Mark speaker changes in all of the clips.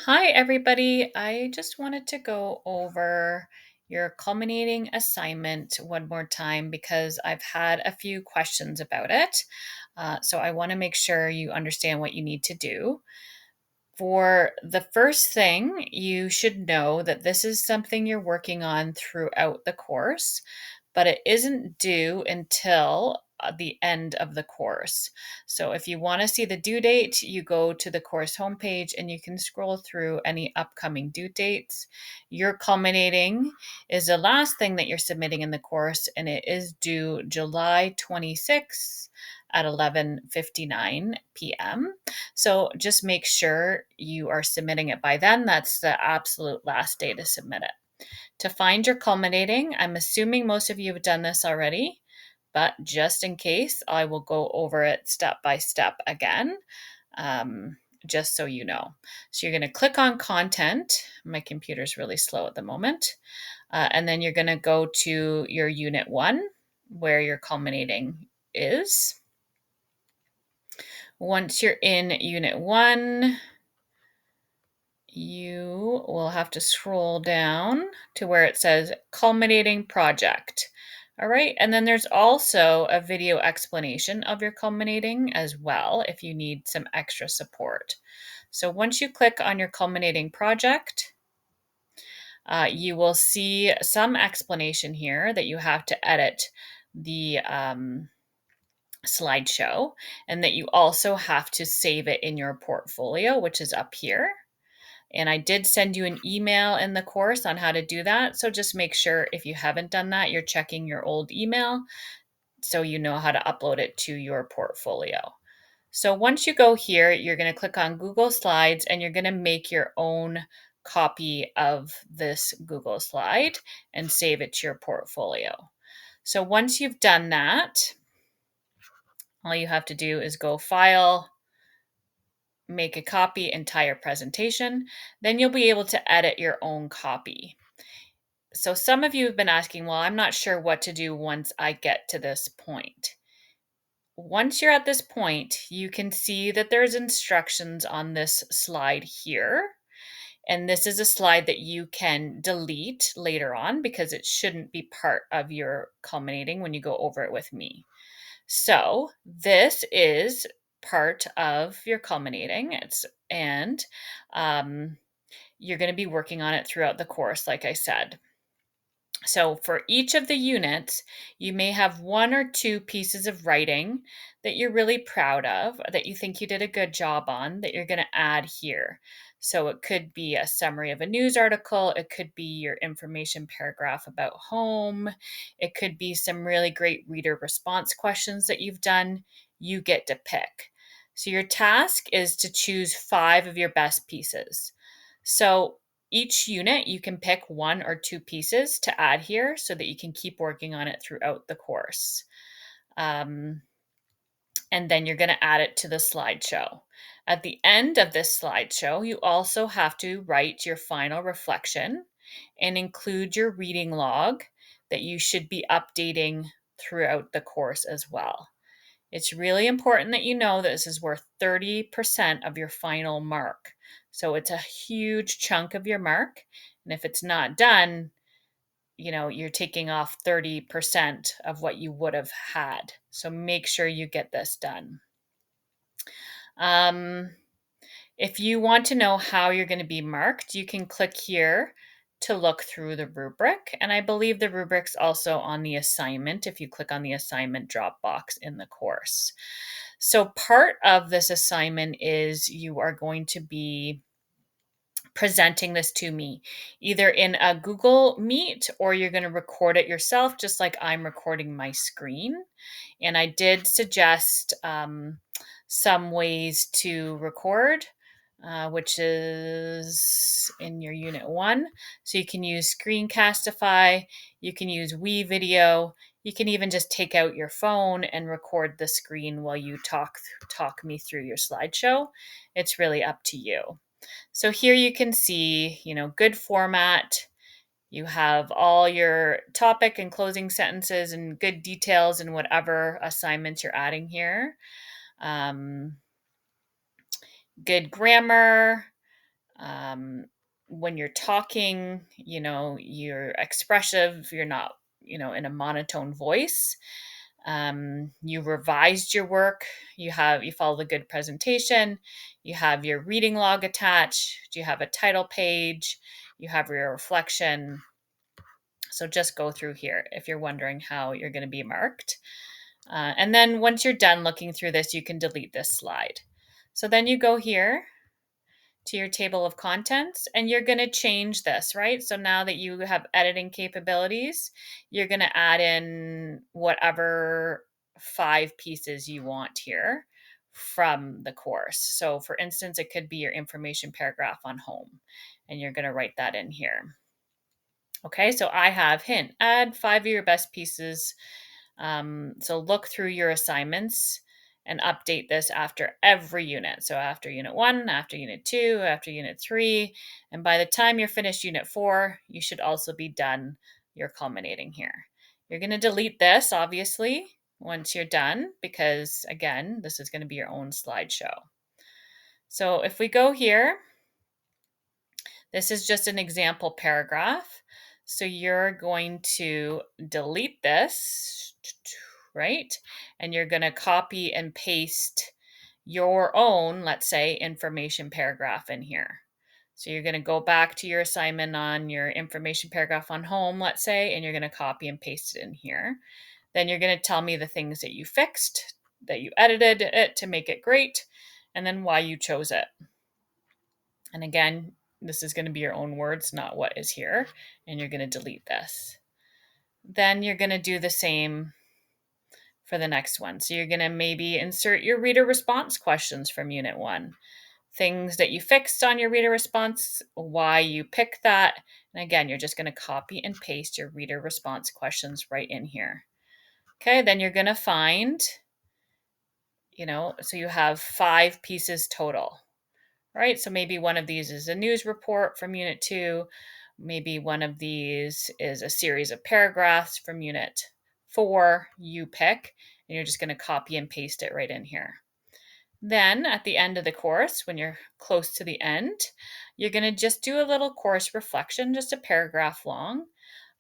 Speaker 1: Hi, everybody. I just wanted to go over your culminating assignment one more time because I've had a few questions about it. So I want to make sure you understand what you need to do. For the first thing, you should know that this is something you're working on throughout the course, but it isn't due until the end of the course. So if you want to see the due date, you go to the course homepage and you can scroll through any upcoming due dates. Your culminating is the last thing that you're submitting in the course, and it is due July 26th at 11:59 p.m. So just make sure you are submitting it by then. That's the absolute last day to submit it. To find your culminating, I'm assuming most of you have done this already, but just in case, I will go over it step by step again, um, just so you know. So you're going to click on content. My computer's really slow at the moment. And then you're going to go to your unit 1, where your culminating is. Once you're in unit 1, you will have to scroll down to where it says culminating project. All right, and then there's also a video explanation of your culminating as well if you need some extra support. So once you click on your culminating project, you will see some explanation here that you have to edit the slideshow, and that you also have to save it in your portfolio, which is up here. And I did send you an email in the course on how to do that. So just make sure if you haven't done that, you're checking your old email so you know how to upload it to your portfolio. So once you go here, you're going to click on Google Slides and you're going to make your own copy of this Google slide and save it to your portfolio. So once you've done that, all you have to do is go File, make a copy, entire presentation. Then you'll be able to edit your own copy. So some of you have been asking, well, I'm not sure what to do once I get to this point. Once you're at this point, you can see that there's instructions on this slide here. And this is a slide that you can delete later on because it shouldn't be part of your culminating when you go over it with me. So this is part of your culminating. You're going to be working on it throughout the course, like I said. So for each of the units, you may have one or two pieces of writing that you're really proud of, that you think you did a good job on, that you're going to add here. So it could be a summary of a news article. It could be your information paragraph about home. It could be some really great reader response questions that you've done. You get to pick. So your task is to choose 5 of your best pieces. So each unit, you can pick 1 or 2 pieces to add here so that you can keep working on it throughout the course. And then you're going to add it to the slideshow. At the end of this slideshow, you also have to write your final reflection and include your reading log that you should be updating throughout the course as well. It's really important that you know that this is worth 30% of your final mark. So it's a huge chunk of your mark. And if it's not done, you're taking off 30% of what you would have had. So make sure you get this done. If you want to know how you're going to be marked, you can click here to look through the rubric. And I believe the rubric's also on the assignment if you click on the assignment drop box in the course. So part of this assignment is you are going to be presenting this to me either in a Google Meet or you're going to record it yourself, just like I'm recording my screen. And I did suggest some ways to record, which is in your unit 1. So you can use Screencastify, you can use WeVideo, you can even just take out your phone and record the screen while you talk me through your slideshow. It's really up to you. So here you can see, good format. You have all your topic and closing sentences and good details and whatever assignments you're adding here. Good grammar, When you're talking, you're expressive, you're not, in a monotone voice. You revised your work, you followed a good presentation, you have your reading log attached, you have a title page, you have your reflection. So just go through here if you're wondering how you're going to be marked. And then once you're done looking through this, you can delete this slide. So then you go here to your table of contents and you're going to change this, right? So now that you have editing capabilities, you're going to add in whatever 5 pieces you want here from the course. So for instance, it could be your information paragraph on home, and you're going to write that in here. Okay, so I have hint, add 5 of your best pieces. So look through your assignments and update this after every unit. So after unit 1, after unit 2, after unit 3, and by the time you're finished unit 4, you should also be done your culminating here. You're going to delete this, obviously, once you're done, because again, this is going to be your own slideshow. So if we go here, this is just an example paragraph. So you're going to delete this, right? And you're going to copy and paste your own, let's say, information paragraph in here. So you're going to go back to your assignment on your information paragraph on home, let's say, and you're going to copy and paste it in here. Then you're going to tell me the things that you fixed, that you edited it to make it great, and then why you chose it. And again, this is going to be your own words, not what is here, and you're going to delete this. Then you're going to do the same for the next one. So you're going to maybe insert your reader response questions from unit 1. Things that you fixed on your reader response, why you picked that. And again, you're just going to copy and paste your reader response questions right in here. Okay, then you're going to find, so you have 5 pieces total, right? So maybe one of these is a news report from unit 2. Maybe one of these is a series of paragraphs from unit 4. You pick, and you're just going to copy and paste it right in here. Then at the end of the course, when you're close to the end, you're going to just do a little course reflection, just a paragraph long,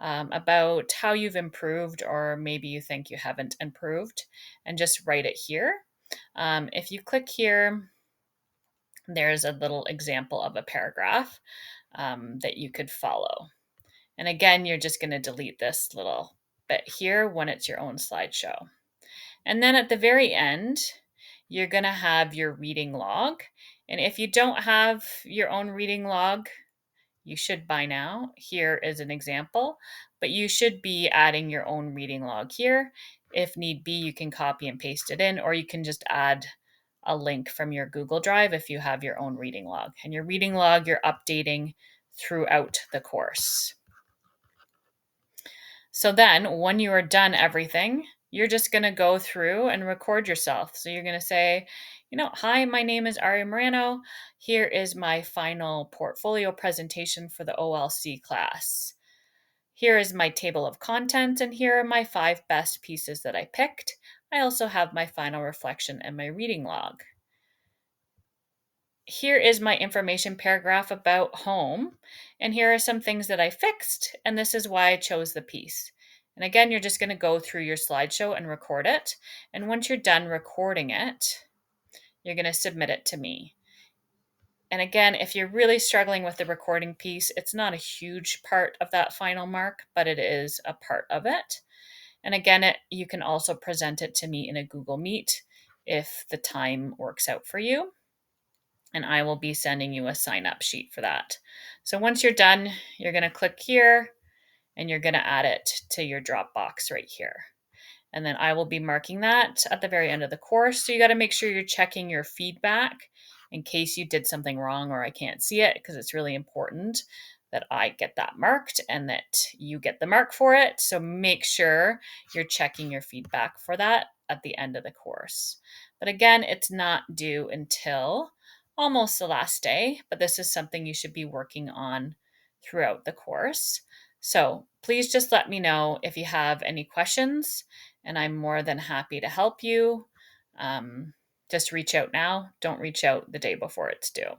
Speaker 1: about how you've improved, or maybe you think you haven't improved, and just write it here. If you click here, there's a little example of a paragraph that you could follow. And again, you're just going to delete this little bit here when it's your own slideshow. And then at the very end, you're going to have your reading log. And if you don't have your own reading log, you should by now. Here is an example, but you should be adding your own reading log here. If need be, you can copy and paste it in, or you can just add a link from your Google Drive if you have your own reading log. And your reading log, you're updating throughout the course. So then when you are done everything, you're just going to go through and record yourself. So you're going to say, hi, my name is Aria Morano. Here is my final portfolio presentation for the OLC class. Here is my table of contents, and here are my 5 best pieces that I picked. I also have my final reflection and my reading log. Here is my information paragraph about home, and here are some things that I fixed, and this is why I chose the piece. And again, you're just going to go through your slideshow and record it. And once you're done recording it, you're going to submit it to me. And again, if you're really struggling with the recording piece, it's not a huge part of that final mark, but it is a part of it. And again, you can also present it to me in a Google Meet if the time works out for you. And I will be sending you a sign-up sheet for that. So once you're done, you're going to click here and you're going to add it to your Dropbox right here. And then I will be marking that at the very end of the course. So you got to make sure you're checking your feedback in case you did something wrong or I can't see it, because it's really important that I get that marked and that you get the mark for it. So make sure you're checking your feedback for that at the end of the course. But again, it's not due until almost the last day, but this is something you should be working on throughout the course. So please just let me know if you have any questions, and I'm more than happy to help you. Just reach out now. Don't reach out the day before it's due.